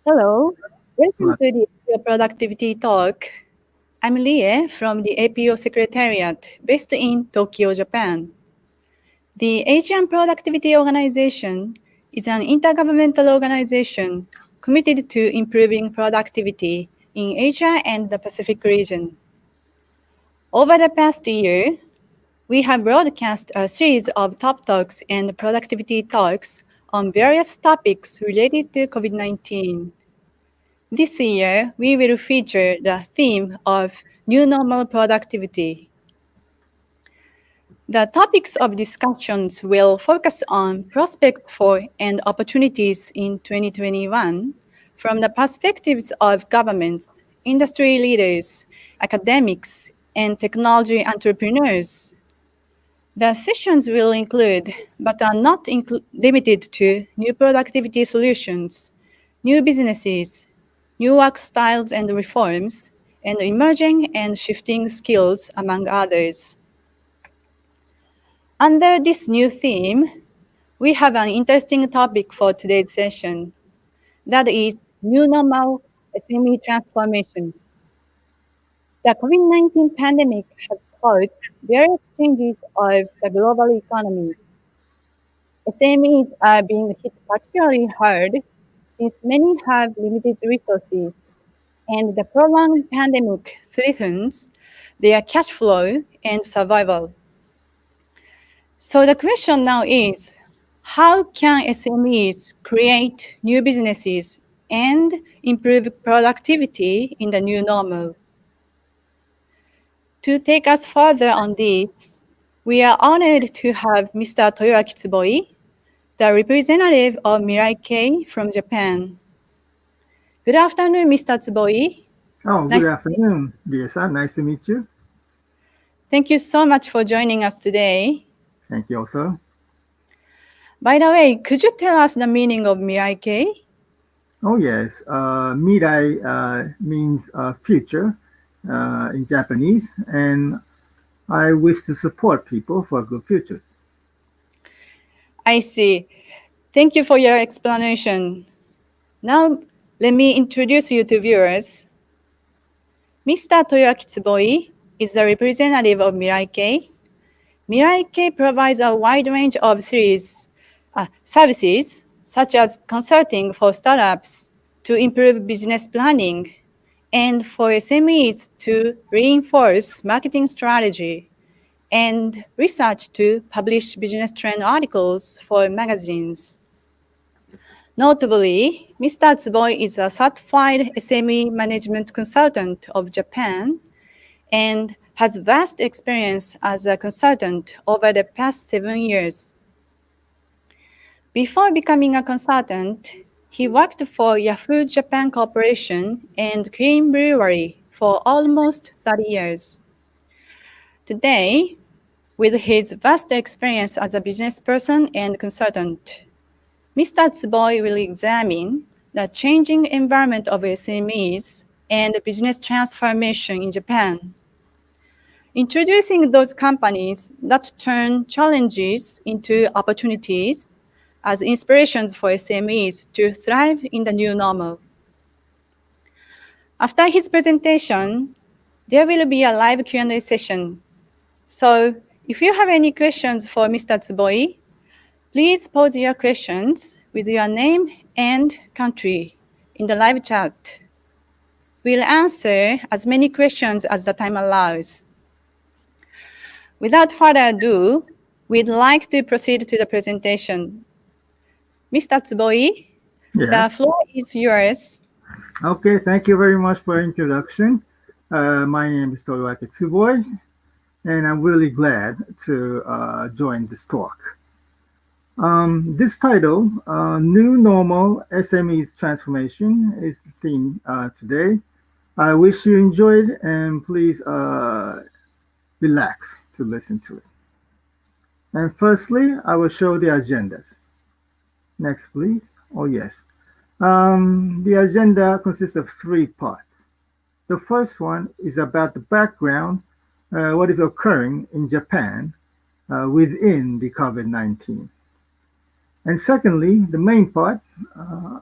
Hello, welcome Right. to the APO Productivity Talk. I'm Lie from the APO Secretariat based in Tokyo, Japan. The Asian Productivity Organization is an intergovernmental organization committed to improving productivity in Asia and the Pacific region. Over the past year, we have broadcast a series of top talks and productivity talks on various topics related to COVID 19. This year, we will feature the theme of new normal productivity. The topics of discussions will focus on prospects for and opportunities in 2021 from the perspectives of governments, industry leaders, academics, and technology entrepreneurs. The sessions will include, but are not limited to, new productivity solutions, new businesses, new work styles and reforms, and emerging and shifting skills, among others. Under this new theme, we have an interesting topic for today's session. That is new normal SME transformation. The COVID-19 pandemic has caused various changes of the global economy. SMEs are being hit particularly hard since many have limited resources, and the prolonged pandemic threatens their cash flow and survival. So the question now is, how can SMEs create new businesses and improve productivity in the new normal? To take us further on this, we are honored to have Mr. Toyoaki Tsuboi, the representative of Mirai K from Japan. Good afternoon, Mr. Tsuboi. Oh, good Nice. afternoon, Lisa. Nice to meet you. Thank you so much for joining us today. Thank you also. By the way, could you tell us the meaning of Mirai K? Oh, yes. Mirai means future in Japanese, and I wish to support people for good futures. I see. Thank you for your explanation. Now, let me introduce you to viewers. Mr. Toyoaki Tsuboi is the representative of Mirai K. Mirai K provides a wide range of services, such as consulting for startups to improve business planning and for SMEs to reinforce marketing strategy and research to publish business trend articles for magazines. Notably, Mr. Tsuboi is a certified SME management consultant of Japan and has vast experience as a consultant over the past 7 years. Before becoming a consultant, he worked for Yahoo Japan Corporation and Queen Brewery for almost 30 years. Today, with his vast experience as a business person and consultant, Mr. Tsuboi will examine the changing environment of SMEs and business transformation in Japan, introducing those companies that turn challenges into opportunities as inspirations for SMEs to thrive in the new normal. After his presentation, there will be a live Q&A session. So if you have any questions for Mr. Tsuboi, please pose your questions with your name and country in the live chat. We'll answer as many questions as the time allows. Without further ado, we'd like to proceed to the presentation. Mr. Tsuboi, the Yes. floor is yours. Okay, thank you very much for introduction. My name is Toyoaki Tsuboi, and I'm really glad to join this talk. This title, New Normal SMEs Transformation, is the theme today. I wish you enjoyed, and please relax to listen to it. And firstly, I will show the agendas. Next, please. Oh, yes. The agenda consists of three parts. The first one is about the background, what is occurring in Japan within the COVID-19. And secondly, the main part,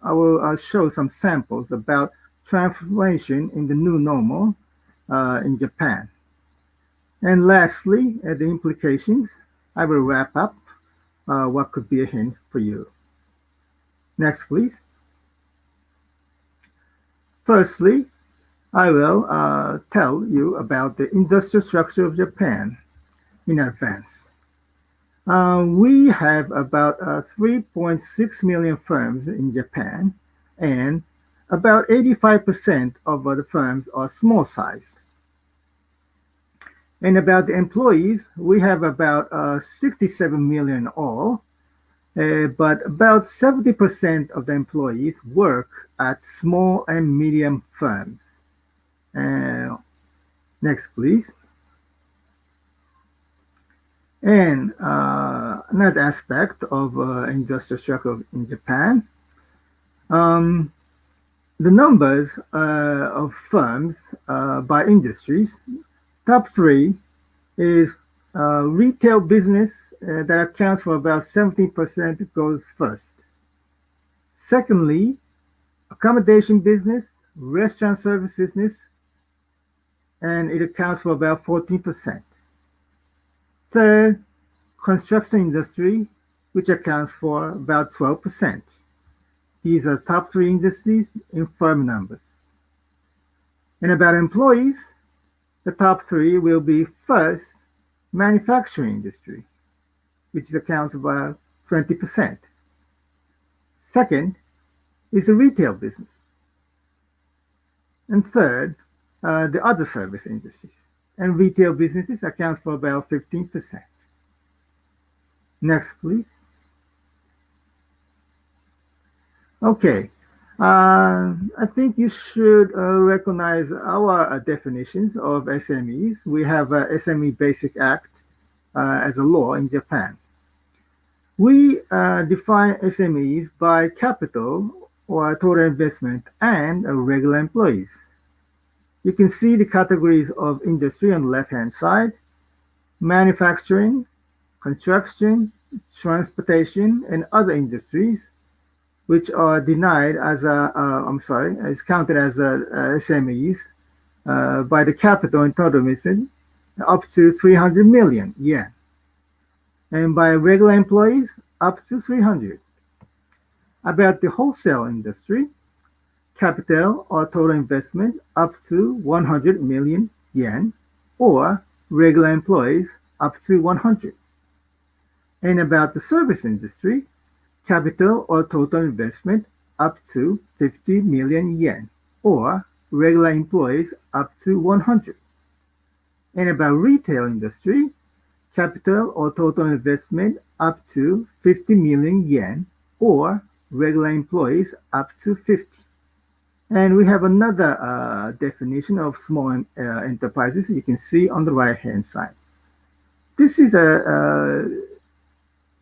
I will show some samples about transformation in the new normal in Japan. And lastly, the implications. I will wrap up what could be a hint for you. Next, please. Firstly, I will tell you about the industrial structure of Japan in advance. We have about 3.6 million firms in Japan, and about 85% of the firms are small sized. And about the employees, we have about 67 million all, but about 70% of the employees work at small and medium firms. Uh, Next, please. And another aspect of industrial structure in Japan, um, the numbers of firms by industries. Top three is retail business that accounts for about 17% goes first. Secondly, accommodation business, restaurant service business, and it accounts for about 14%. Third, construction industry, which accounts for about 12%. These are top three industries in firm numbers. And about employees, the top three will be first, manufacturing industry, which accounts for about 20%. Second is the retail business. And third, the other service industries. And retail businesses accounts for about 15%. Next, please. Okay. I think you should recognize our definitions of SMEs. We have a SME Basic Act as a law in Japan. We define SMEs by capital or total investment and regular employees. You can see the categories of industry on the left-hand side: manufacturing, construction, transportation, and other industries, which are denied as is counted as SMEs by the capital and total investment up to 300 million yen, and by regular employees up to 300. About the wholesale industry, capital or total investment up to 100 million yen, or regular employees up to 100. And about the service industry, capital or total investment up to 50 million yen, or regular employees up to 100. And about retail industry, capital or total investment up to 50 million yen, or regular employees up to 50. And we have another definition of small enterprises you can see on the right hand side. This is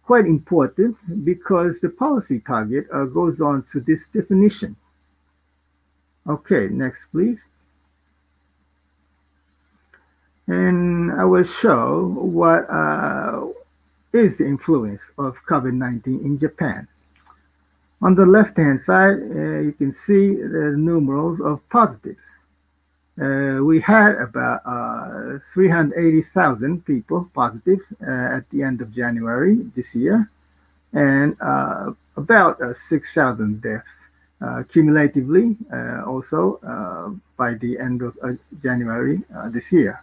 quite important because the policy target goes on to this definition. Okay, next please. And I will show what is the influence of COVID-19 in Japan. On the left-hand side, you can see the numerals of positives. We had about 380,000 people positive at the end of January this year, and about 6,000 deaths cumulatively also by the end of January this year.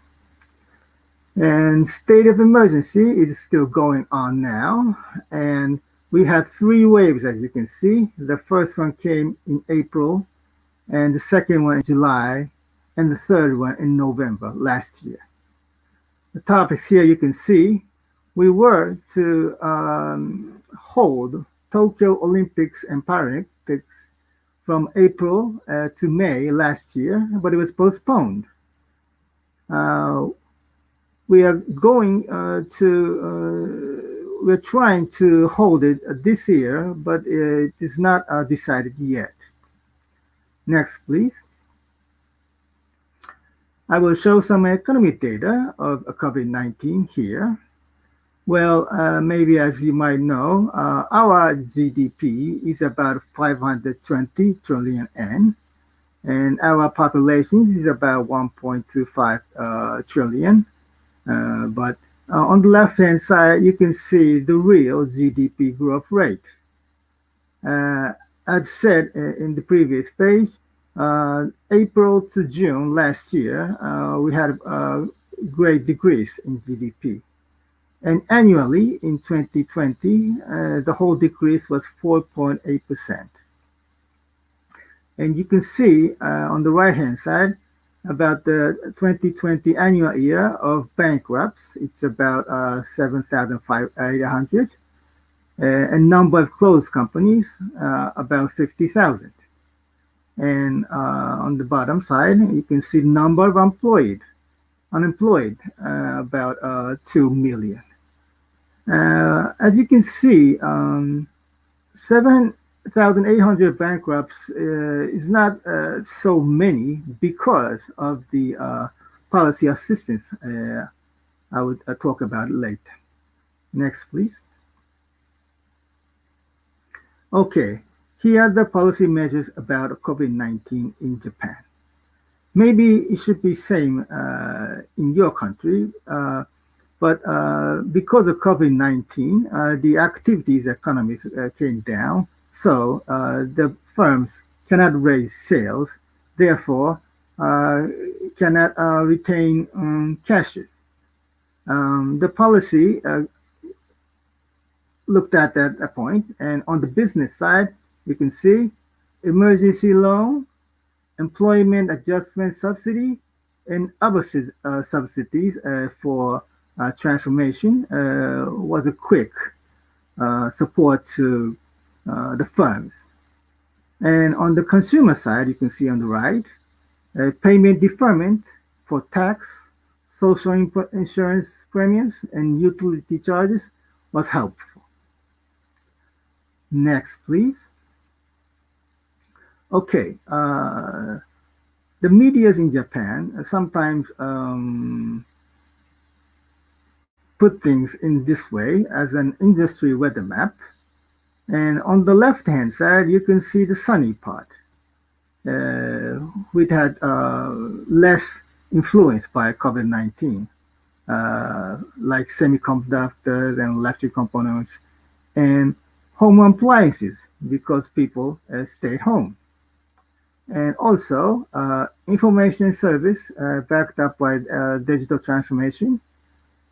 And state of emergency is still going on now, and we had three waves, as you can see. The first one came in April, and the second one in July, and the third one in November last year. The topics here you can see. We were to hold Tokyo Olympics and Paralympics from April to May last year, but it was postponed. We are going we're trying to hold it this year, but it is not decided yet. Next, please. I will show some economic data of COVID-19 here. Well, maybe as you might know, our GDP is about 520 trillion N, and our population is about 1.25 trillion. But on the left-hand side, you can see the real GDP growth rate. Uh, as said in the previous page, April to June last year, we had a great decrease in GDP. And annually in 2020, the whole decrease was 4.8%. And you can see on the right-hand side about the 2020 annual year of bankrupts. It's about 7,800. And number of closed companies, about 50,000. And on the bottom side, you can see number of unemployed, about 2 million. As you can see, 7,800 bankrupts is not so many because of the policy assistance I would talk about later. Next, please. Okay, here are the policy measures about COVID-19 in Japan. Maybe it should be same in your country, but because of COVID-19, the activities economies came down, so the firms cannot raise sales, therefore cannot retain cashes. The policy looked at that point, and on the business side, you can see emergency loan, employment adjustment subsidy, and other subsidies for transformation was a quick support to the firms. And on the consumer side, you can see on the right, payment deferment for tax, social insurance premiums, and utility charges was helpful. Next, please. Okay, the medias in Japan sometimes put things in this way as an industry weather map. And on the left-hand side, you can see the sunny part, which had less influence by COVID-19, like semiconductors and electric components, and home appliances because people stayed home. And also, information service backed up by digital transformation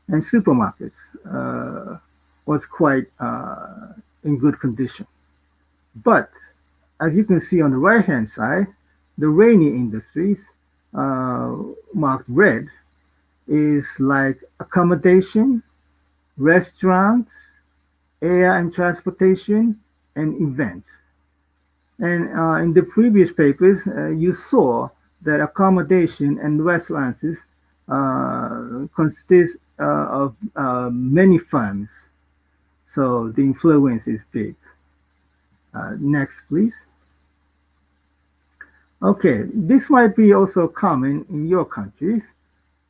and supermarkets was quite in good condition. But as you can see on the right-hand side, the rainy industries marked red is like accommodation, restaurants, air and transportation, and events. And in the previous papers, you saw that accommodation and restaurants consist of many firms, so the influence is big. Next, please. Okay, this might be also common in your countries,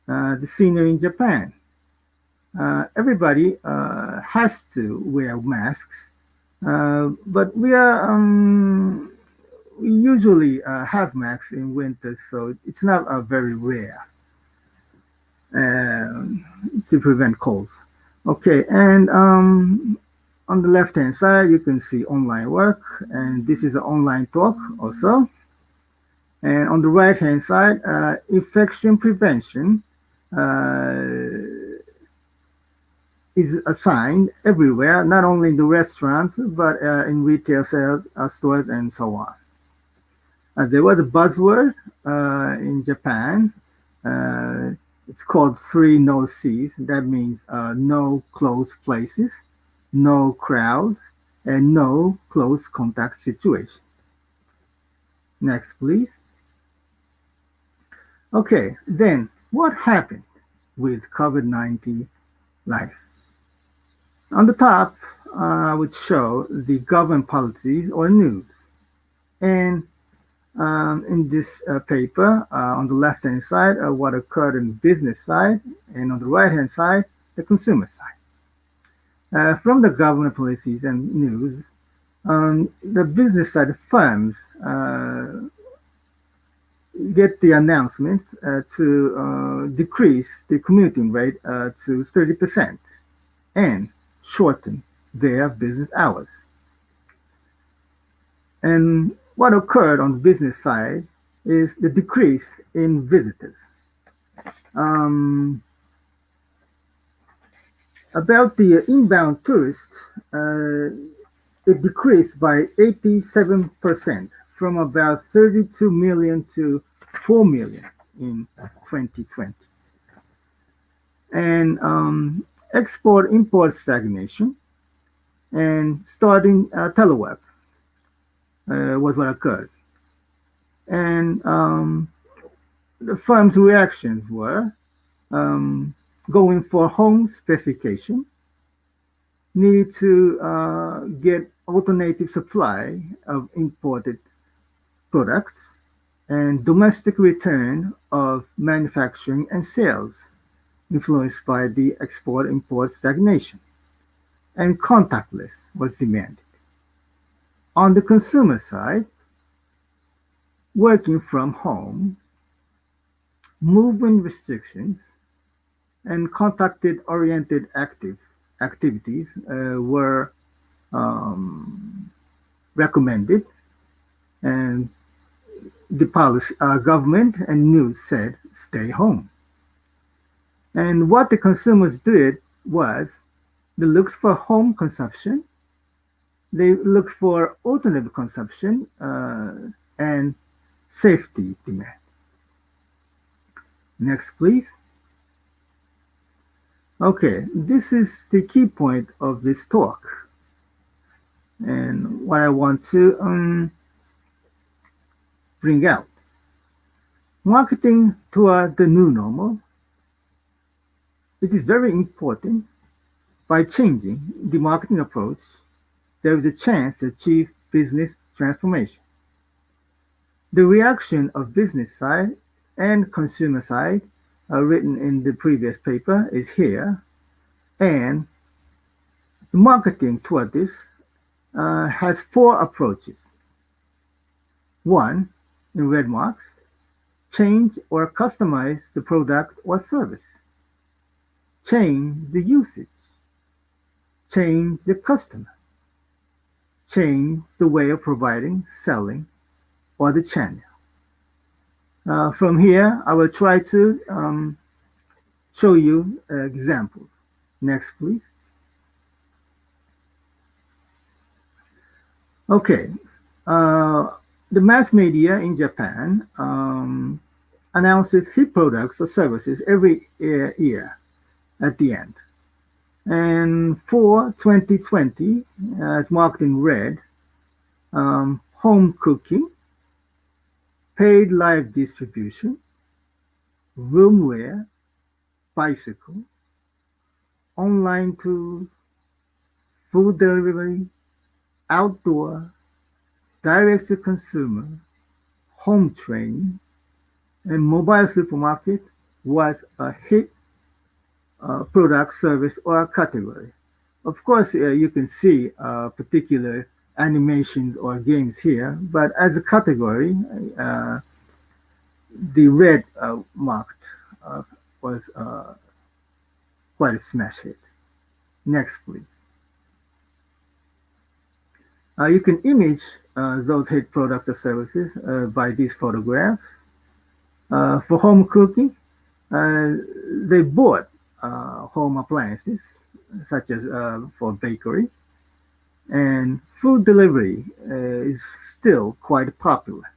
the scenery in Japan. Everybody has to wear masks, but we usually have masks in winter, so it's not very rare to prevent colds. Okay, and on the left-hand side, you can see online work, and this is an online talk also. And on the right-hand side, infection prevention is assigned everywhere, not only in the restaurants, but in retail sales, stores, and so on. There was a buzzword in Japan. It's called 3 No Cs. That means no closed places, no crowds, and no close contact situations. Next, please. Okay, then what happened with COVID-19 life? On the top, I would show the government policies or news. And in this paper, on the left-hand side, what occurred in the business side, and on the right-hand side, the consumer side. From the government policies and news, the business side firms get the announcement to decrease the commuting rate to 30% and shorten their business hours. And what occurred on the business side is the decrease in visitors. Um, about the inbound tourists, it decreased by 87% from about 32 million to 4 million in 2020. And export import stagnation and starting telework was what occurred. And the firm's reactions were um, going for home specification, needed to get alternative supply of imported products, and domestic return of manufacturing and sales influenced by the export-import stagnation, and contactless was demanded. On the consumer side, working from home, movement restrictions, and contact-oriented activities were um, recommended, and the policy, government and news said stay home. And what the consumers did was they looked for home consumption, they looked for alternative consumption, and safety demand. Next, please. Okay, this is the key point of this talk, and what I want to bring out. Marketing toward the new normal, it is very important. By changing the marketing approach, there is a chance to achieve business transformation. The reaction of business side and consumer side written in the previous paper is here, and the marketing toward this has four approaches. One, in red marks, change or customize the product or service, change the usage, change the customer, change the way of providing, selling, or the channel. From here, I will try to show you examples. Next, please. Okay. Uh, the mass media in Japan announces hit products or services every year at the end. And for 2020, as marked in red, home cooking, paid live distribution, roomware, bicycle, online tools, food delivery, outdoor, direct to consumer, home training, and mobile supermarket was a hit product, service, or category. Of course, you can see particular animations or games here, but as a category, uh, the red marked was quite a smash hit. Next, please. You can image those hit products or services by these photographs. For home cooking, uh, they bought home appliances such as for bakery, and food delivery is still quite popular.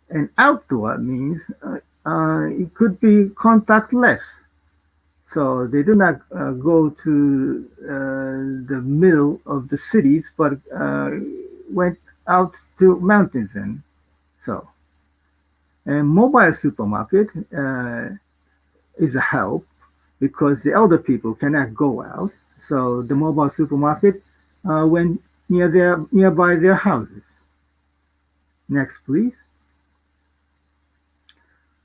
And outdoor means it could be contactless. So they do not go to the middle of the cities, but went out to mountains and so. And mobile supermarket is a help because the elder people cannot go out. So the mobile supermarket went nearby their houses. Next, please.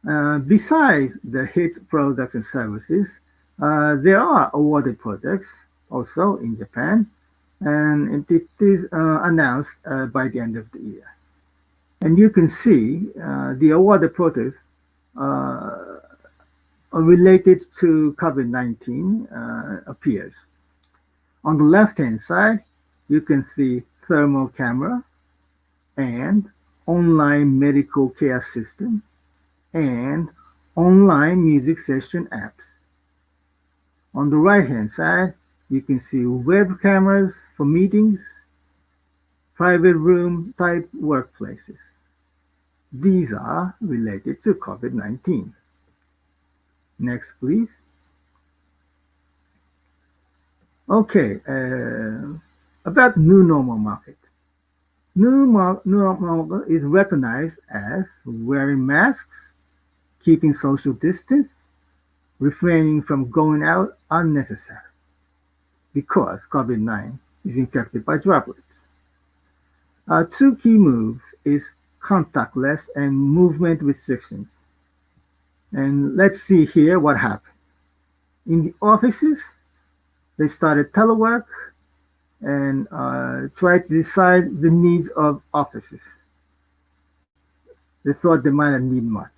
Besides the hit products and services, There are awarded projects also in Japan, and it is announced by the end of the year. And you can see the awarded projects uh, related to COVID-19 appears. On the left-hand side, you can see thermal camera and online medical care system and online music session apps. On the right-hand side, you can see web cameras for meetings, private room type workplaces. These are related to COVID-19. Next, please. Okay, about new normal market. New normal is recognized as wearing masks, keeping social distance, refraining from going out unnecessarily because COVID-19 is infected by droplets. Two key moves is contactless and movement restrictions. And let's see here what happened. In the offices, they started telework and tried to decide the needs of offices. They thought they might not need much.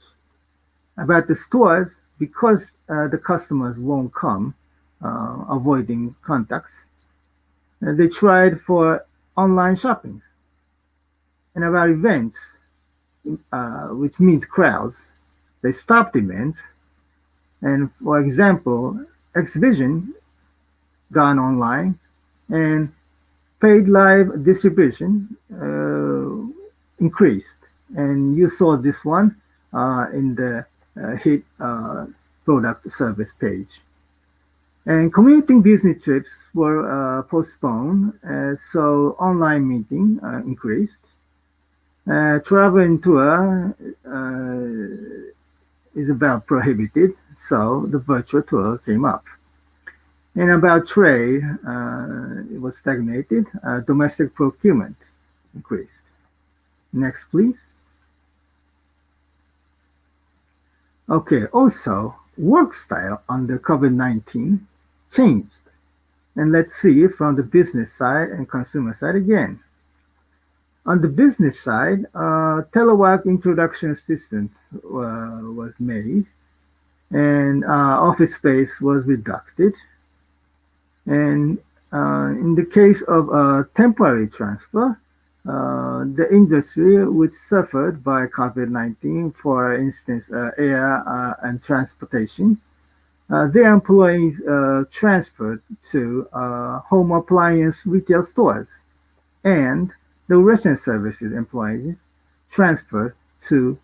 About the stores, because the customers won't come, avoiding contacts, they tried for online shopping. And about events, which means crowds, they stopped events. And for example, exhibition gone online and paid live distribution increased. And you saw this one in the hit product service page. And commuting business trips were postponed, so online meeting increased. Travel and tour is about prohibited, so the virtual tour came up. And about trade, it was stagnated. Domestic procurement increased. Next, please. Okay, also, work style under COVID-19 changed. And let's see from the business side and consumer side again. On the business side, telework introduction assistance was made, and office space was reducted. And in the case of temporary transfer, the industry which suffered by COVID-19, for instance, air and transportation, their employees transferred to home appliance retail stores, and the restaurant services employees transferred to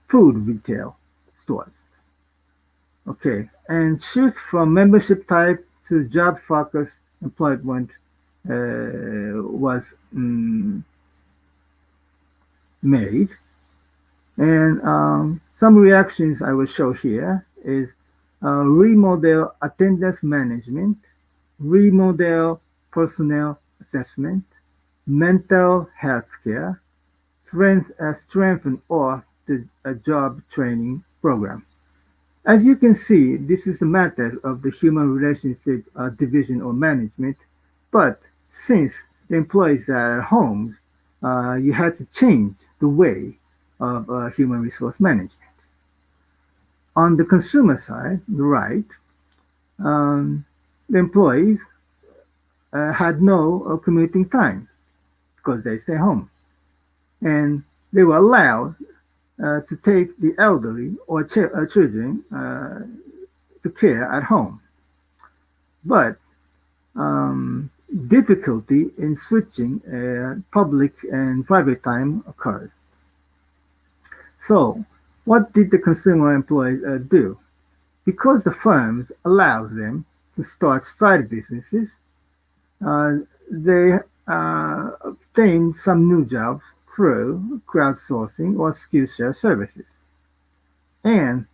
food retail stores. Okay, and shift from membership type to job-focused employment was made. And some reactions I will show here is remodel attendance management, remodel personnel assessment, mental health care, strengthen or the job training program. As you can see, this is the matter of the human relationship division or management, but since the employees are at home, you had to change the way of human resource management. On the consumer side, the right, the employees had no commuting time because they stay home. And they were allowed to take the elderly or children to care at home. But difficulty in switching public and private time occurred. So, what did the consumer employees do? Because the firms allows them to start side businesses, they obtained some new jobs through crowdsourcing or Skillshare services. And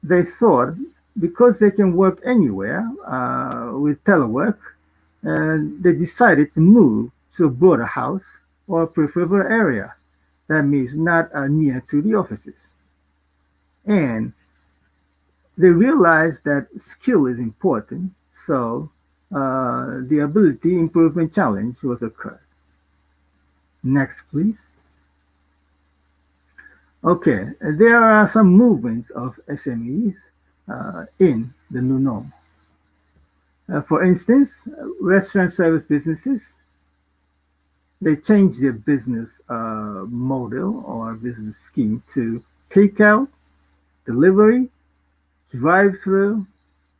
they thought because they can work anywhere with telework, they decided to move to a broader house or preferable area. That means not near to the offices. And They realized that skill is important, so the ability improvement challenge was occurred. Next, please. Okay, there are some movements of SMEs in the new norm. For instance, restaurant service businesses, they changed their business model or business scheme to takeout, delivery, drive-through,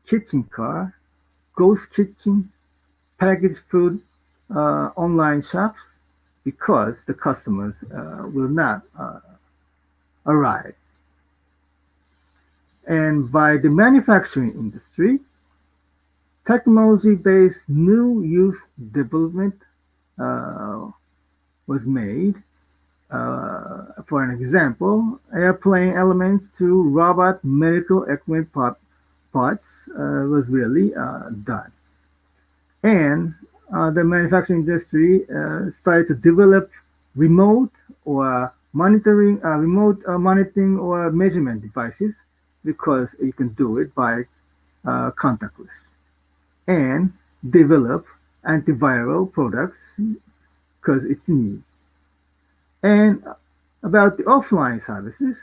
kitchen car, ghost kitchen, packaged food, online shops, because the customers will not arrive. And by the manufacturing industry, technology-based new youth development uh, was made. For an example, airplane elements to robot medical equipment parts was really done. And the manufacturing industry started to develop remote or remote monitoring or measurement devices because you can do it by contactless, and develop antiviral products because it's needed. And about the offline services,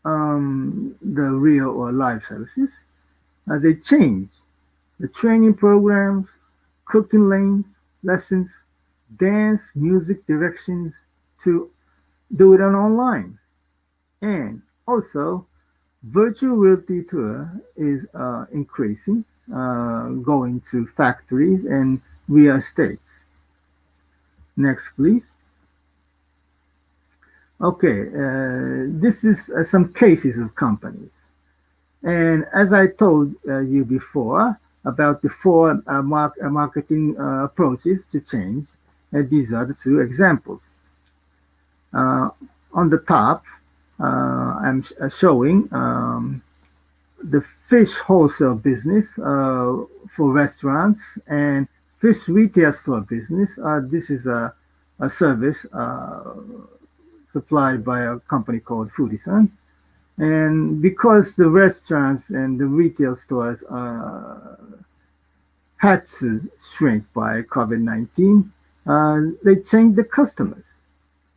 the real or live services, they change the training programs, cooking lanes, lessons, dance, music directions to do it on online. And also, virtual reality tour is increasing, going to factories and real estates. Next, please. Okay, this is some cases of companies. And as I told you before about the four marketing approaches to change, these are the two examples. Uh, on the top, I'm showing the fish wholesale business for restaurants and fish retail store business. This is a service supplied by a company called Foodison. And because the restaurants and the retail stores had to shrink by COVID-19, they changed the customers.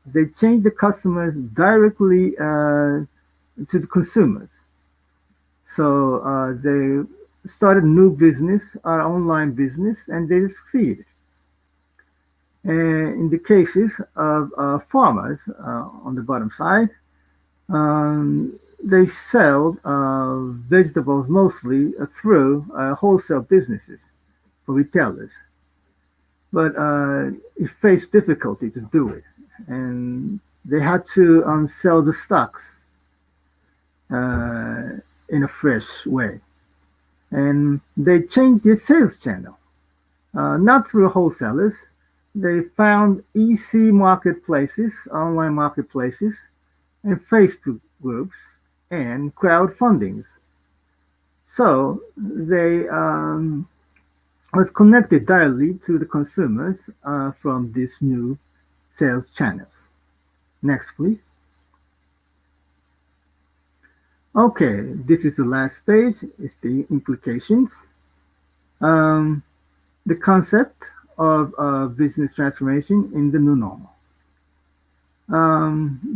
They changed the customers directly to the consumers. So they started new business, online business, and they succeeded. And in the cases of farmers on the bottom side, they sell vegetables mostly through wholesale businesses for retailers, but it faced difficulty to do it, and they had to sell the stocks uh, in a fresh way, and they changed their sales channel, not through wholesalers. They found EC marketplaces, online marketplaces, and Facebook groups and crowdfundings. So they was connected directly to the consumers from these new sales channels. Next, please. Okay, this is the last page. It's the implications. Um, the concept of business transformation in the new normal.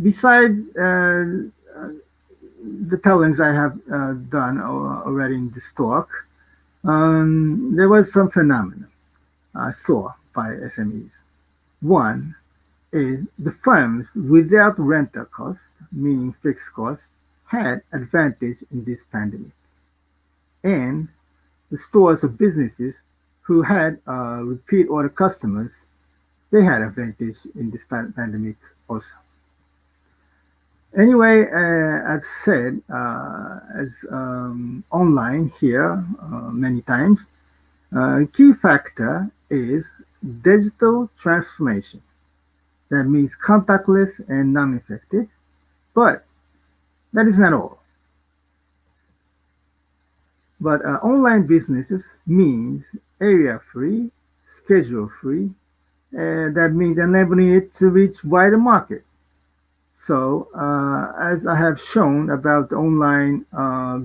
Beside the tellings I have done already in this talk, there was some phenomena I saw by SMEs. One is the firms without rental costs, meaning fixed costs, had advantage in this pandemic, and the stores or businesses who had repeat order customers, they had advantage in this pandemic also. Anyway, as said, as online here many times, key factor is digital transformation. That means contactless and non-effective, but that is not all. But online businesses means area free, schedule free, that means enabling it to reach wider market. So, as I have shown about online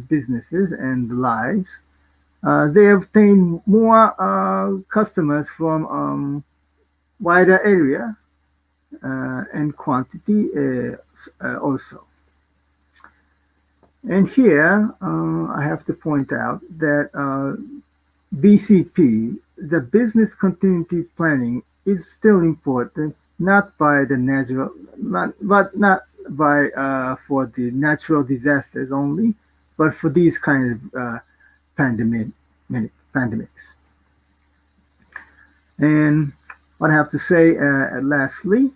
businesses and lives, they obtain more customers from wider area and quantity also. And here, I have to point out that BCP, the business continuity planning, is still important, not by the natural, not by for the natural disasters only, but for these kind of pandemic, pandemics. And what I have to say, lastly,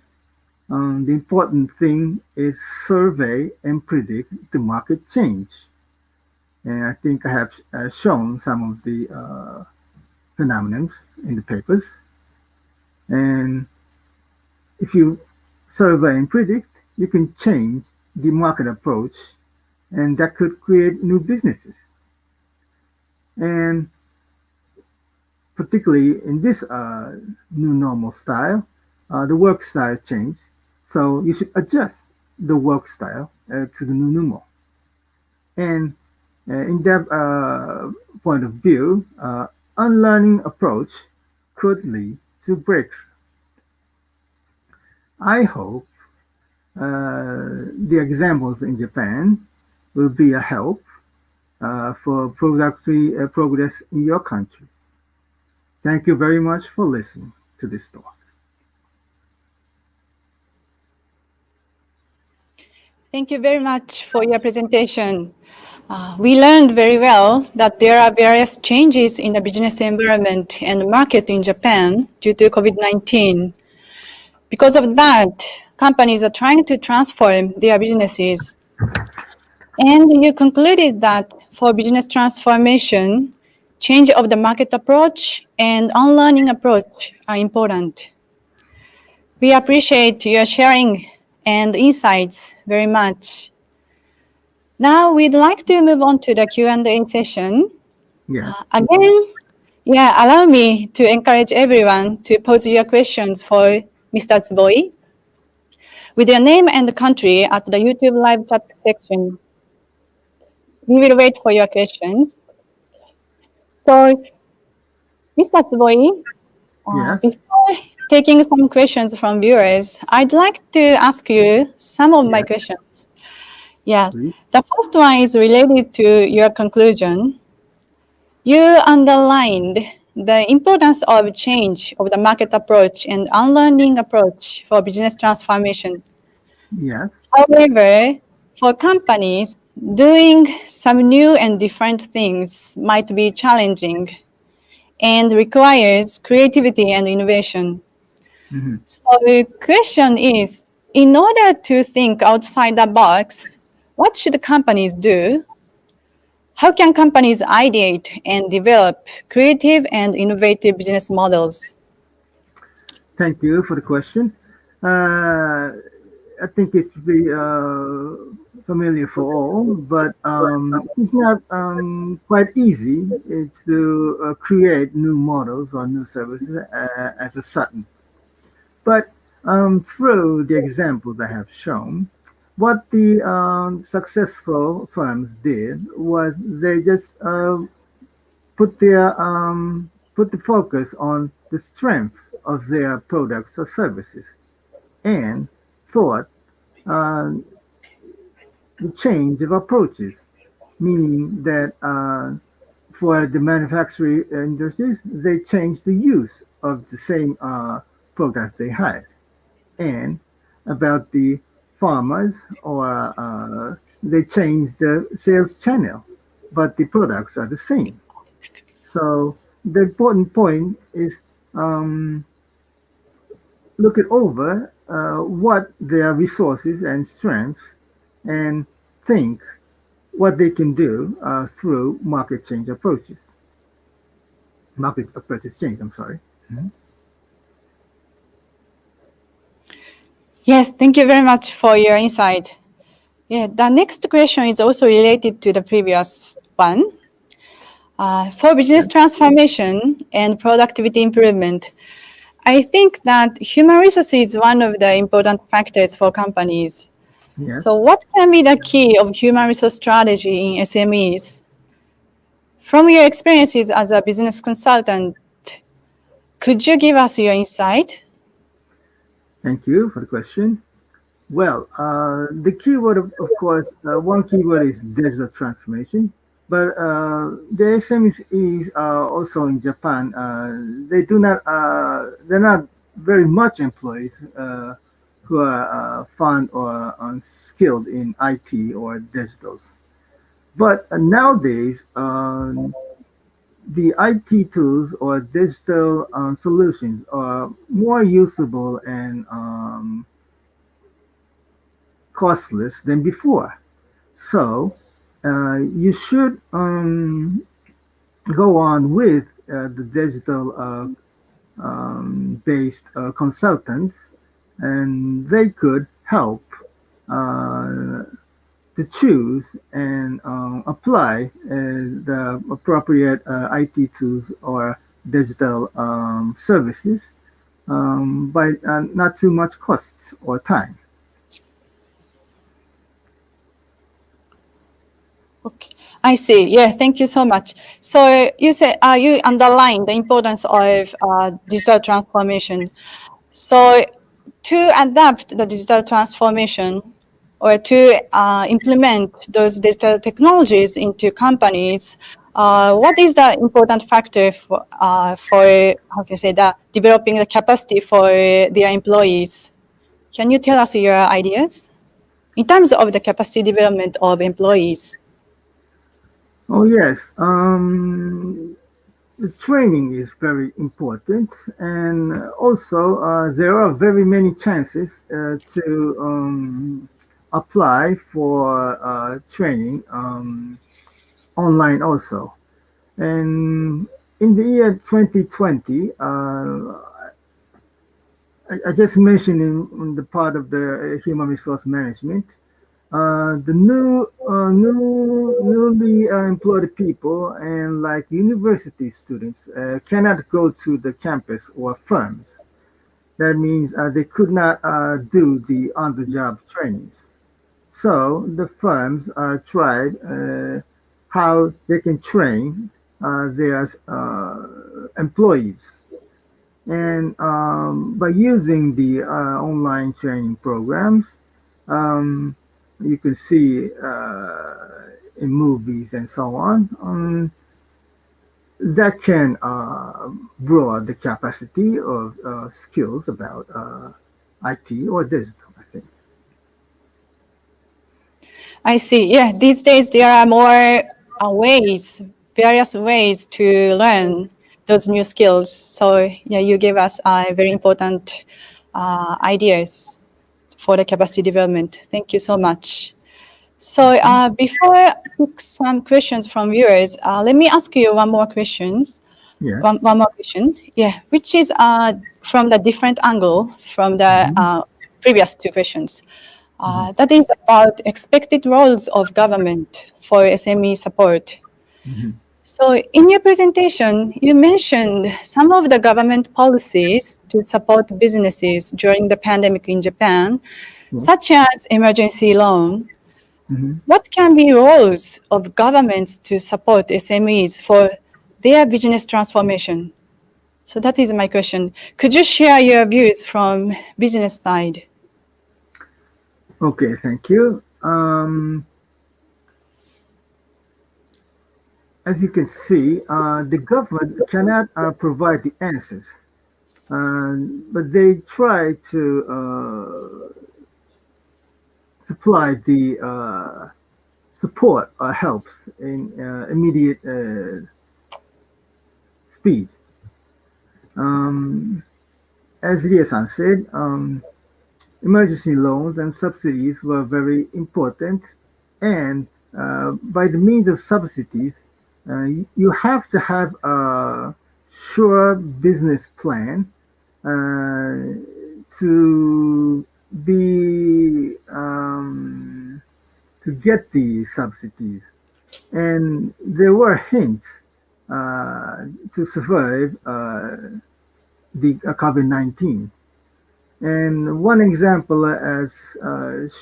the important thing is survey and predict the market change. And I think I have shown some of the phenomena in the papers. And if you survey and predict, you can change the market approach, and that could create new businesses. And particularly in this new normal style, the work style changed. So you should adjust the work style to the new normal. And in that point of view, unlearning approach could lead to breakthrough. I hope the examples in Japan will be a help for productive progress in your country. Thank you very much for listening to this talk. Thank you very much for your presentation. We learned very well that there are various changes in the business environment and market in Japan due to COVID-19. Because of that, companies are trying to transform their businesses. And you concluded that for business transformation, change of the market approach and unlearning approach are important. We appreciate your sharing and insights very much. Now we'd like to move on to the Q&A session. Yes, Again, allow me to encourage everyone to pose your questions for Mr. Tsuboi with your name and country at the YouTube live chat section. We will wait for your questions. So, Mr. Tsuboi, yes, before taking some questions from viewers, I'd like to ask you some of my yes, questions. Yeah, please. the first one is related to your conclusion. You underlined the importance of change of the market approach and unlearning approach for business transformation. Yes, However, for companies, doing some new and different things might be challenging and requires creativity and innovation. hmm, So the question is, in order to think outside the box, what should companies do? How can companies ideate and develop creative and innovative business models? thank you for the question. I think it should be familiar for all, but it's not quite easy to create new models or new services as a sudden. But through the examples I have shown, what the successful firms did was they just put the focus on the strengths of their products or services and thought uh, the change of approaches, meaning that for the manufacturing industries, they changed the use of the same products they had. And about the farmers, or they changed the sales channel, but the products are the same. So the important point is um, look it over what their resources and strengths, and think what they can do through market approaches change. I'm sorry. Mhm. Yes, thank you very much for your insight. Yeah, the next question is also related to the previous one. For business Yes, transformation and productivity improvement, I think that human resources is one of the important factors for companies. Yes. So, what can be the key of human resource strategy in SMEs? From your experiences as a business consultant, could you give us your insight? Thank you for the question. Well, the keyword, of course, one keyword is digital transformation. But the SMEs is also in Japan. They do not. They're not very much employees who are fond or unskilled in IT or digitals. But nowadays, the IT tools or digital solutions are more usable and costless than before. So you should go on with the digital based consultants, and they could help uh, to choose and apply the appropriate IT tools or digital services by not too much cost or time. Okay, I see. Yeah, thank you so much. So you said you underlined the importance of digital transformation. So to adapt the digital transformation or to implement those digital technologies into companies, what is the important factor for how can I say that developing the capacity for their employees? Can you tell us your ideas in terms of the capacity development of employees? Oh yes, the training is very important, and also there are very many chances to apply for training online also. And in the year 2020, I just mentioned in the part of the human resource management, the newly employed people and like university students cannot go to the campus or firms. That means they could not do the on-the-job trainings. So the firms tried how they can train their employees. And by using the online training programs, um, you can see in movies and so on, that can broaden the capacity of skills about IT or digital, I think. I see. Yeah, these days there are more ways, various ways to learn those new skills. So yeah, you gave us very important ideas for the capacity development. Thank you so much. So before I pick some questions from viewers, let me ask you one more questions. Yes. One more question. Yeah, which is from the different angle from the Hmm. previous two questions. Hmm. That is about expected roles of government for SME support. Hmm. So, in your presentation, you mentioned some of the government policies to support businesses during the pandemic in Japan, Yes. such as emergency loan. Hmm. What can be roles of governments to support SMEs for their business transformation? So that is my question. Could you share your views from business side? Okay, thank you. As you can see, the government cannot provide the answers, but they try to supply the support or helps in immediate speed. Um, as Ria-san said, emergency loans and subsidies were very important, and by the means of subsidies, you have to have a sure business plan uh, to be to get the subsidies. And there were hints to survive the COVID-19. And one example, as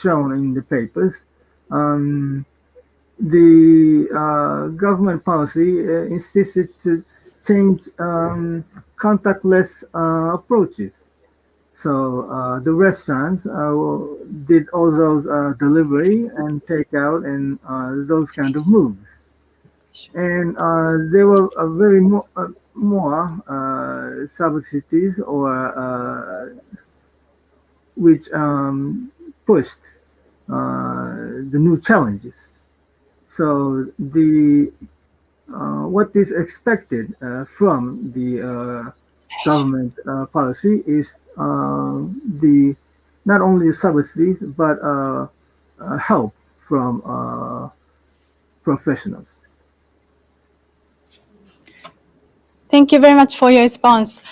shown in the papers, um, the government policy insisted to change contactless approaches. So the restaurants did all those delivery and takeout and those kind of moves. And there were very more subsidies or which pushed the new challenges. So the what is expected from the government policy is the not only subsidies but help from professionals. Thank you very much for your response.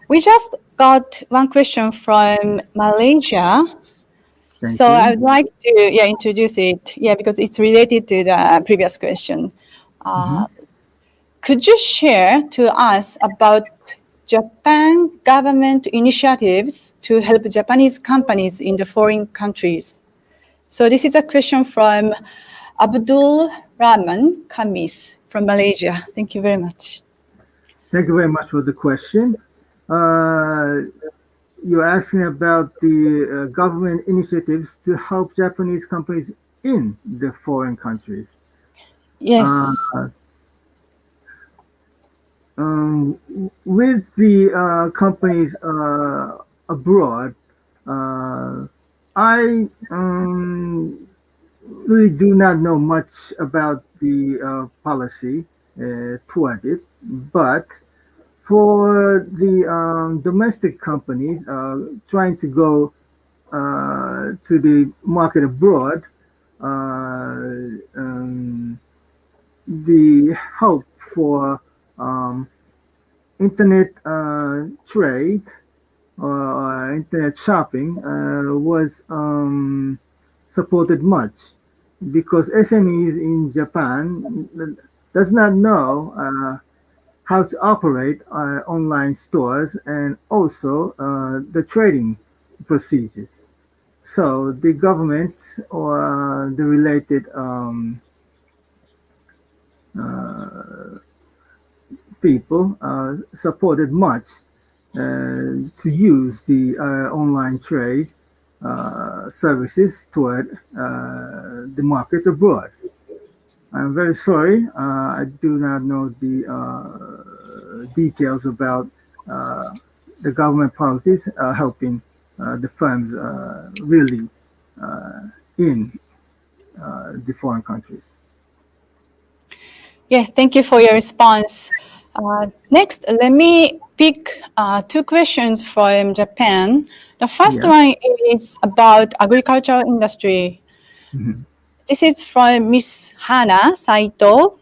We just got one question from Malaysia. Thank So I would you. like to introduce it, because it's related to the previous question. Mhm. Could you share to us about Japan government initiatives to help Japanese companies in the foreign countries? So this is a question from Abdul Rahman Kamis from Malaysia. Thank you very much. Thank you very much for the question. Uh, you're asking about the government initiatives to help Japanese companies in the foreign countries. Uh, Yes. with the companies abroad, I really do not know much about the policy toward it, but for the domestic companies trying to go to the market abroad, the hope for um, internet trade or internet shopping was supported much because SMEs in Japan does not know how to operate online stores and also the trading procedures. So the government or the related uh, people supported much to use the online trade services toward the markets abroad. I'm very sorry. I do not know the details about uh, the government policies helping the firms really uh, in the foreign countries. Yeah, thank you for your response. Next, let me pick two questions from Japan. The first Yes. one is about agricultural industry. Mhm. This is from Miss Hana Saito.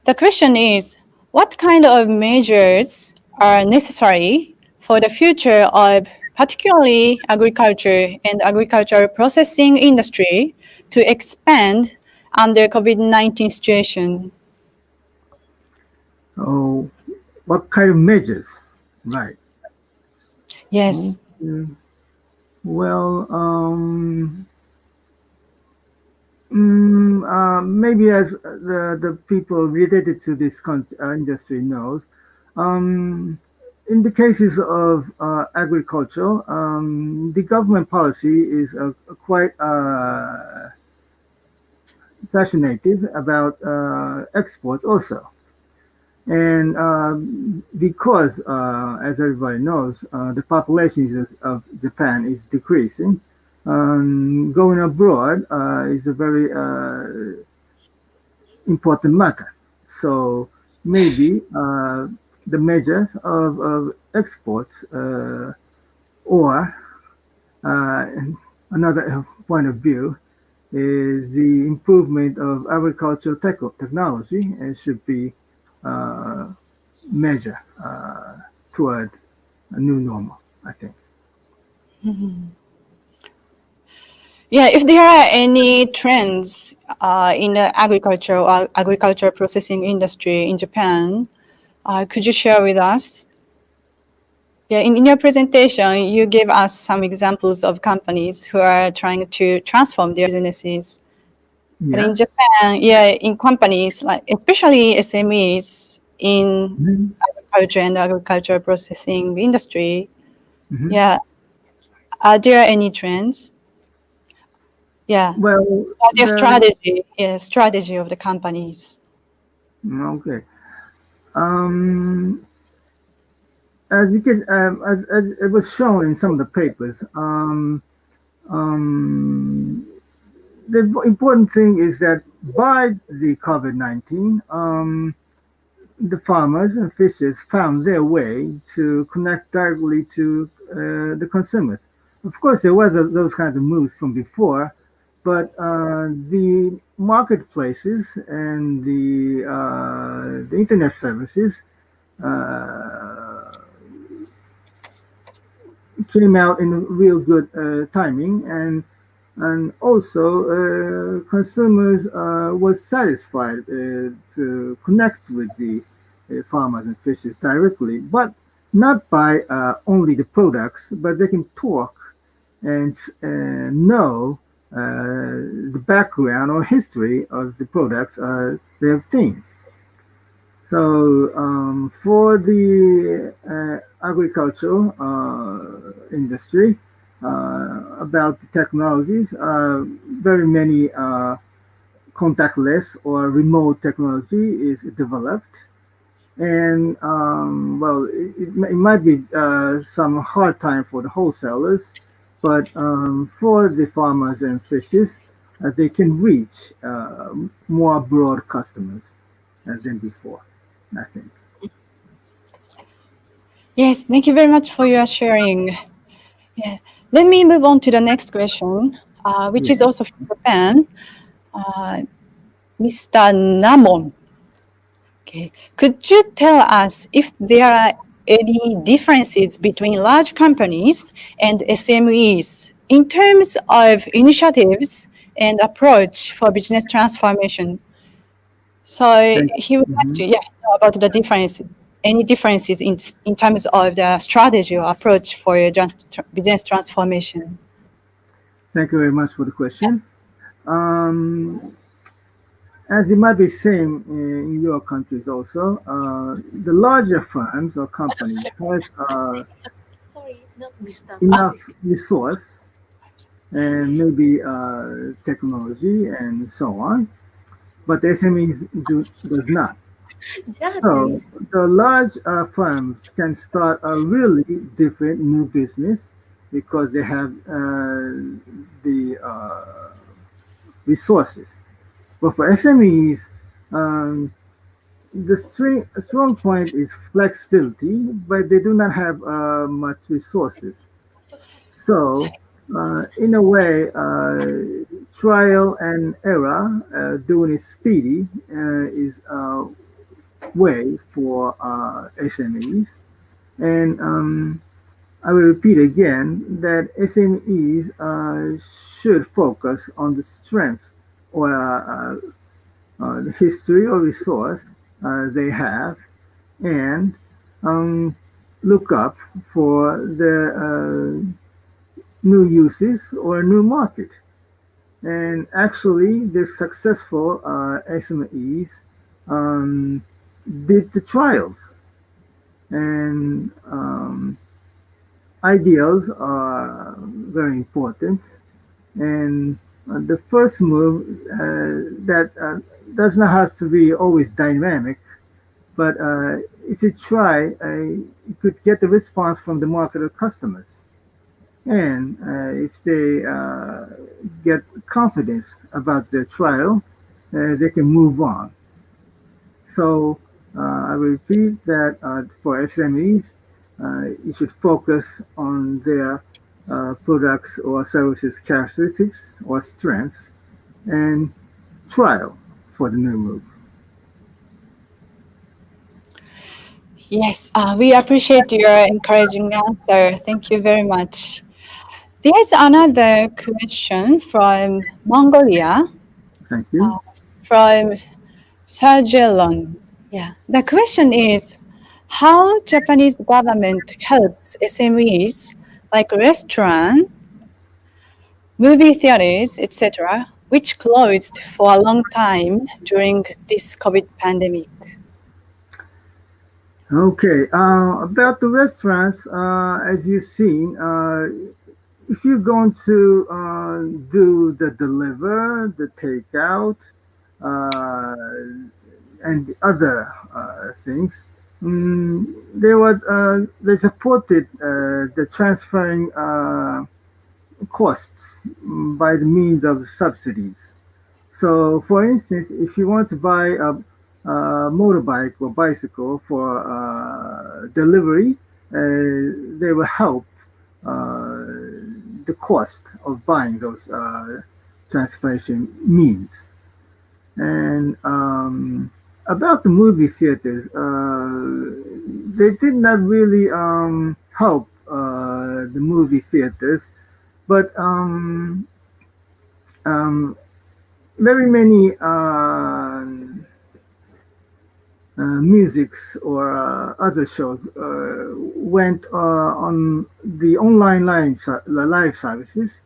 The question is, what kind of measures are necessary for the future of particularly agriculture and agricultural processing industry to expand under COVID-19 situation? Oh, what kind of measures? Right. Yes. Okay. Well, maybe as the people related to this industry knows, um, in the cases of agriculture, the government policy is quite passionate about exports also. And because, as everybody knows, the population of Japan is decreasing, going abroad is a very important matter. So maybe the measures of exports or uh, another point of view is the improvement of agricultural technology and should be uh, measure toward a new normal, I think. Yeah, if there are any trends in the agriculture or agriculture processing industry in Japan, could you share with us? Yeah, in your presentation, you gave us some examples of companies who are trying to transform their businesses. But in Yes. Japan, yeah, in companies like especially SMEs in Mhm. agriculture and agricultural processing industry, Mhm. yeah, are there any trends? Yeah, Well, or their the strategy, yeah, strategy of the companies. okay. Um, as you can, as it was shown in some of the papers, um, the important thing is that by the COVID-19, the farmers and fishers found their way to connect directly to the consumers. Of course, there was those kinds of moves from before, but the marketplaces and the internet services uh, came out in real good timing, and also consumers was satisfied to connect with the farmers and fishers directly, but not by only the products, but they can talk and know the background or history of the products they obtained. So for the agricultural industry, about the technologies, very many contactless or remote technology is developed. And well, it might be some hard time for the wholesalers, but for the farmers and fishers, they can reach more broad customers than before, I think. Yes, thank you very much for your sharing. Yeah. Let me move on to the next question, which is Yeah. also from Japan. Uh, Mr. Namon. Okay. Could you tell us if there are any differences between large companies and SMEs in terms of initiatives and approach for business transformation? So Thank. he would like Mhm. to, yeah, know about the differences, any differences in terms of the strategy or approach for your business transformation. Thank you very much for the question. Um, as it might be same in your countries also, the larger firms or companies has enough resource and maybe technology and so on, but the SMEs does not. So the large firms can start a really different new business because they have the resources. But for SMEs, um, the strong point is flexibility, but they do not have much resources. So, in a way, trial and error, doing it speedy, is a way for SMEs. And I will repeat again that SMEs should focus on the strengths or the history or resource they have, and um, look up for the new uses or new market. And actually, the successful SMEs um, did the trials, and ideals are very important. And the first move that does not have to be always dynamic, but if you try, you could get the response from the market or customers. And if they get confidence about their trial, they can move on. So I will repeat that for SMEs, you should focus on their products or services characteristics or strengths and trial for the new move. Yes, we appreciate your encouraging answer. Thank you very much. There's another question from Mongolia, Thank uh, you. from Sergelon. Yeah, the question is, how Japanese government helps SMEs like restaurant, movie theaters, etc., which closed for a long time during this COVID pandemic. Okay, about the restaurants, as you've seen, if you're going to do the deliver, the takeout, and the other things, they supported the transferring costs by the means of subsidies. So, for instance, if you want to buy a motorbike or bicycle for delivery, they will help uh, the cost of buying those transportation means. And about the movie theaters, they did not really help the movie theaters, but um, very many musics or other shows went on the online live services.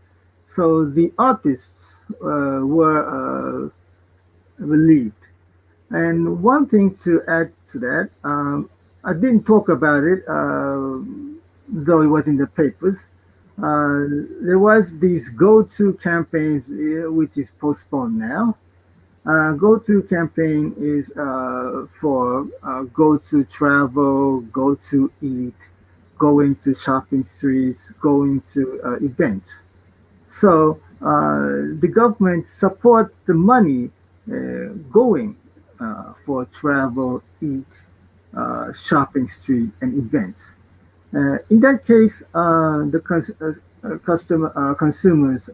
So the artists were relieved. And one thing to add to that, I didn't talk about it, though it was in the papers. Uh, there was these go-to campaigns, which is postponed now. Go-to campaign is for go-to travel, go-to eat, going to shopping streets, going to events. So the government support the money going for travel, eat, shopping street, and events. In that case, the consumers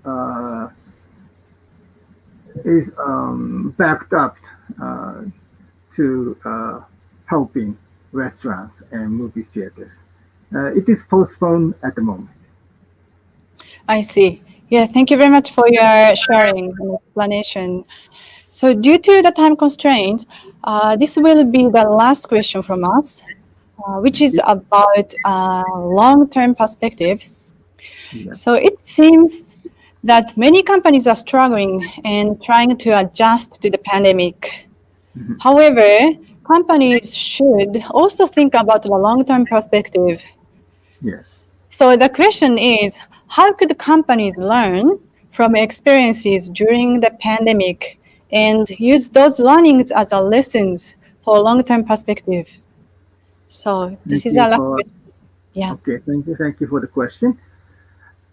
is backed up uh, to helping restaurants and movie theaters. It is postponed at the moment. I see. Yeah, thank you very much for your sharing and explanation. So, due to the time constraints, this will be the last question from us, which is about long-term perspective. Yeah. So, it seems that many companies are struggling and trying to adjust to the pandemic. Mhm. However, companies should also think about the long-term perspective. Yes. So the question is, how could companies learn from experiences during the pandemic and use those learnings as a lessons for long-term perspective? So this Thank is you our last for question. Yeah. okay. Thank you for the question.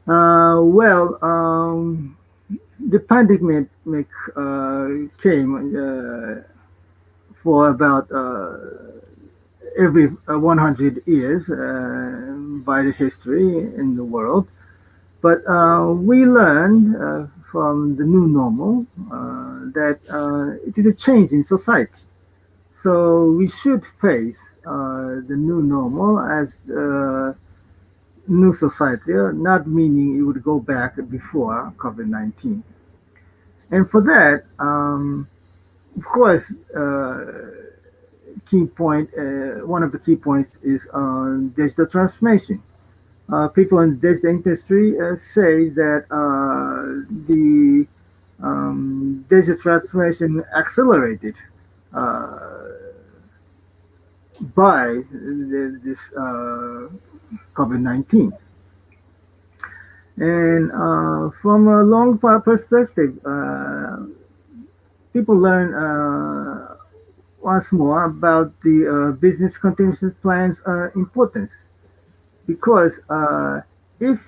Well, the pandemic came for about every 100 years by the history in the world. But we learned from the new normal that it is a change in society. So we should face the new normal as new society, not meaning it would go back before COVID-19. And for that, of course, one of the key points is digital transformation. People in this industry say that the digital transformation accelerated uh, by this COVID-19. And from a long perspective, people learn once more about the business continuity plan's importance because if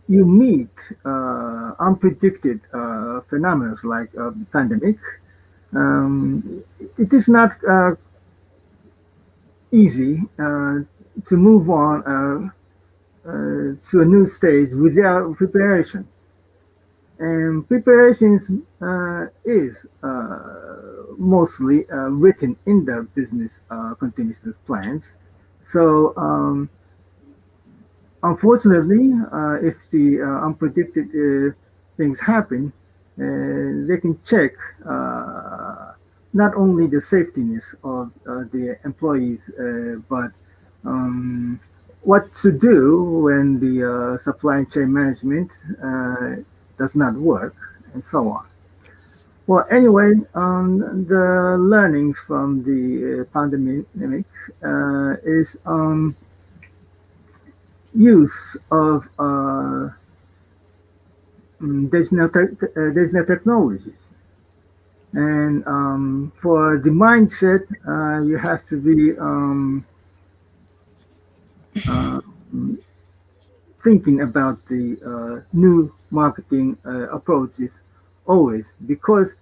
you meet unpredicted phenomena like a pandemic, it is not easy to move on to a new stage without preparations. And preparations is mostly written in the business continuity plans. So unfortunately, if the unpredicted things happen, they can check not only the safetyness of the employees, but um, what to do when the supply chain management does not work, and so on. Well, anyway, the learnings from the pandemic is use of there's no technologies, and for the mindset, you have to be uh, thinking about the new marketing approaches always because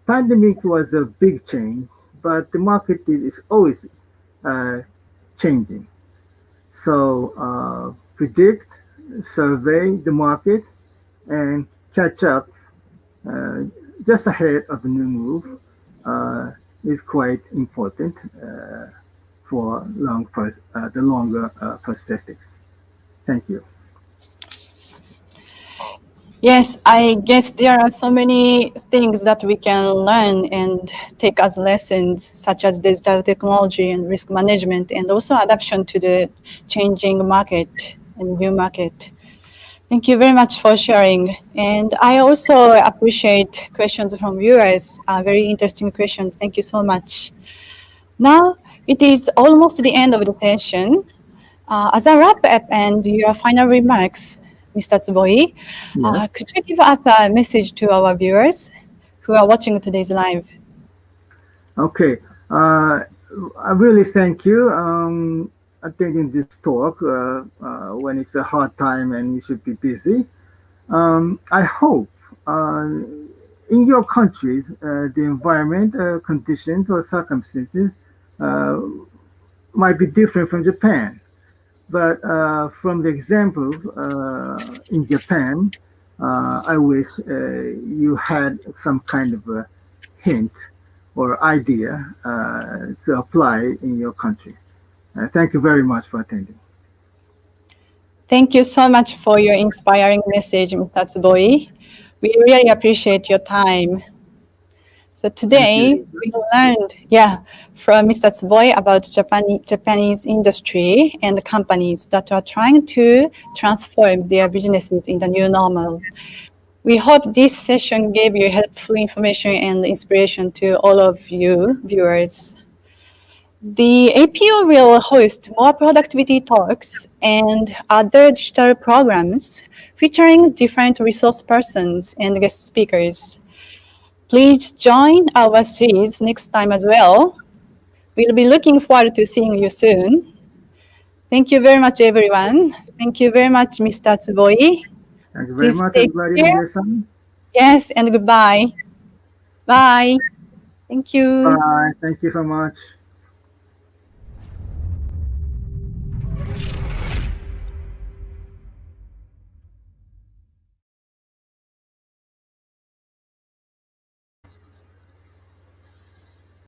pandemic was a big change, but the market is always uh, changing. So predict, survey the market, and catch up uh, just ahead of the new move uh, is quite important for the longer perspectives. Thank you. Yes, I guess there are so many things that we can learn and take as lessons, such as digital technology and risk management, and also adaptation to the changing market and new market. Thank you very much for sharing. And I also appreciate questions from viewers, very interesting questions. Thank you so much. Now, it is almost the end of the session. As a wrap up and your final remarks, Mr. Tsuboi, Yes. could you give us a message to our viewers who are watching today's live? Okay. I really thank you attending this talk when it's a hard time and you should be busy. I hope in your countries the environment, conditions, or circumstances uh, might be different from Japan. But from the examples in Japan, I wish you had some kind of a hint or idea to apply in your country. Thank you very much for attending. Thank you so much for your inspiring message, Mr. Tsuboi. We really appreciate your time. So Thank you. today we learned, from Mr. Tsuboi about Japanese industry and companies that are trying to transform their businesses in the new normal. We hope this session gave you helpful information and inspiration to all of you viewers. The APO will host more productivity talks and other digital programs featuring different resource persons and guest speakers. Please join our series next time as well. We'll be looking forward to seeing you soon. Thank you very much, everyone. Thank you very much, Mr. Tsuboi. Thank you very Please much, take everybody. care. Miyasa. Yes, and goodbye. Bye. Thank you. Bye. Thank you so much.